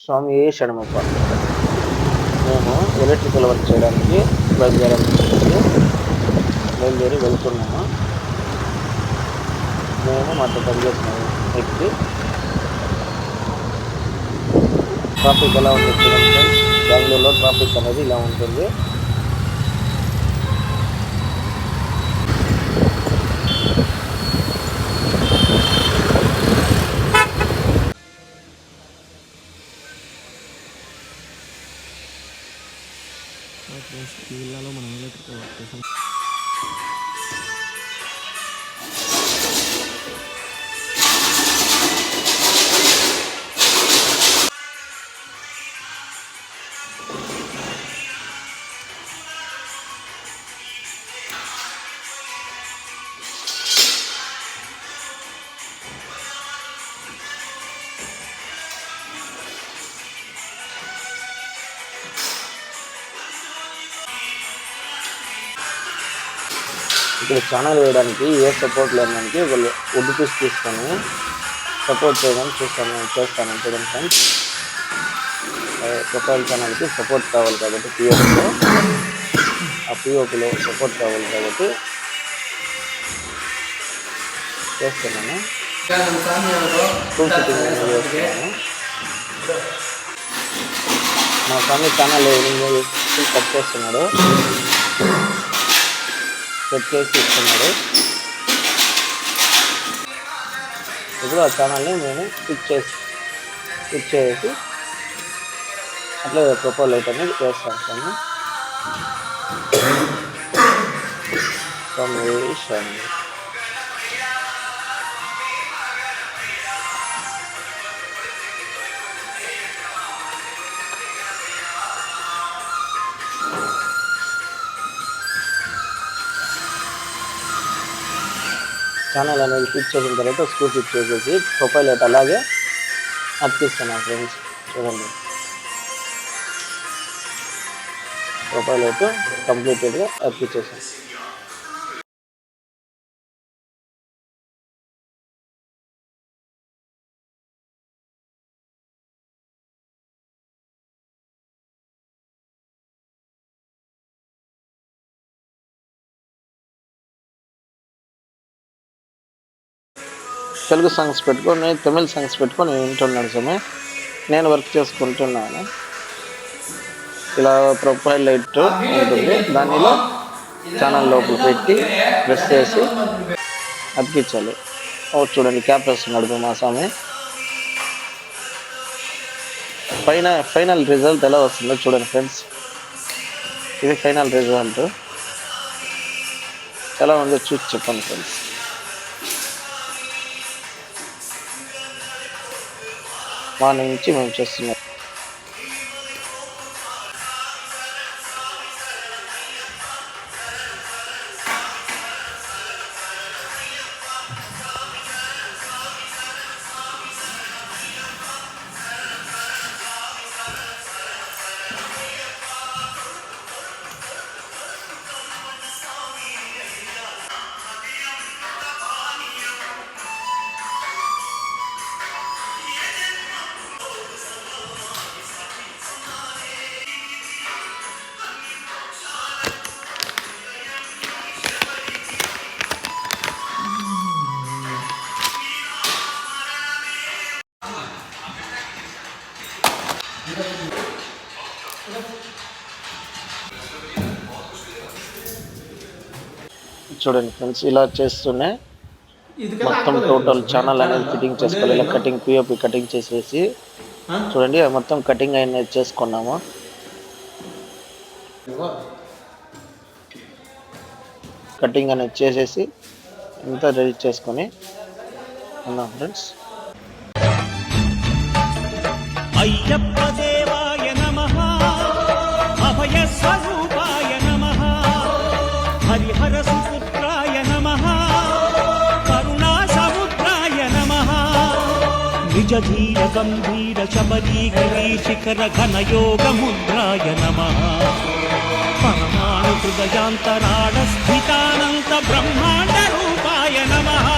స్వామి షణ్ముఖ. మేము electrical work చేయడానికి బయలుదేరి వెళ్తున్నాము. మేము మాతో పనిచేసిన వ్యక్తి. ట్రాఫిక్ ఎలా ఉంది చూడండి. బెంగళూరులో ట్రాఫిక్ అనేది ఇలా ఉంటుంది. ఈ విల్లాలో మనం ఎలక్ట్రికల్ వర్క్ చేసాం. ఇక్కడ ఛానల్ వేయడానికి ఏ సపోర్ట్ లేడానికి వాళ్ళు వుడ్ పీస్ తీసుకొని సపోర్ట్ చేయడానికి చేస్తాను చూడండి ఫ్రెండ్స్. ప్రొఫైల్ ఛానల్కి సపోర్ట్ కావాలి కాబట్టి పిఓపిలో సపోర్ట్ కావాలి కాబట్టి చేస్తున్నాను. ఫుల్ ఫిట్టింగ్ అనేది చేస్తున్నాను. మా స్వామి ఛానల్ కట్ చేస్తున్నాడు, సెట్ చేసి ఇస్తున్నాడు. ఇప్పుడు ఆ ఛానల్ని మేము స్విచ్ చేసి అట్లా ప్రొఫైల్ లైట్ అనేది వేస్తాను. ఛానల్ అనేది ఫిట్ చేసిన తర్వాత స్క్రూ ఫిట్ చేసేసి ప్రొఫైల్ లైట్ అలాగే అతికిస్తున్నాను ఫ్రెండ్స్. చూడండి, ప్రొఫైల్ లైట్ కంప్లీటెడ్గా అతికిచ్చేసాను. తెలుగు సాంగ్స్ పెట్టుకొని తమిళ సాంగ్స్ పెట్టుకొని వింటున్నాను సమయం. నేను వర్క్ చేసుకుంటున్నాను. ఇలా ప్రొఫైల్ లైట్ ఉంటుంది, దానిలో ఛానల్ లోపల పెట్టి ప్రెస్ చేసి అతికించాలి. చూడండి, క్యాప్ వేస్తున్నాడు మా స్వామి. ఫైనల్ రిజల్ట్ ఎలా వస్తుందో చూడండి ఫ్రెండ్స్. ఇది ఫైనల్ రిజల్ట్ ఎలా ఉందో చూసి చెప్పండి ఫ్రెండ్స్. మార్నింగ్ నుంచి మేము చేస్తున్నాం. చూడండి ఫ్రెండ్స్, ఇలా చేస్తూనే మొత్తం టోటల్ ఛానల్ అనేది ఫిట్టింగ్ చేసుకోవాలి. ఇలా కటింగ్ పిఓపి కటింగ్ చేసేసి చూడండి, మొత్తం కటింగ్ అనేది చేసుకున్నాము. కటింగ్ అనేది చేసేసి అంతా రెడీ చేసుకొని ఉన్నాం ఫ్రెండ్స్. అయ్యప్ప దేవాయ నమః, అభయ స్వరూపాయ నమః, హరిహర సుపుత్రాయ నమః, కరుణా సముద్రాయ నమః, నిజ ధీర గంభీర శబరీగిరి శిఖర ఘనయోగ ముద్రాయ నమః, పరమాణు హృదయాంతరాళ స్థితానంత బ్రహ్మాండ రూపాయ నమః.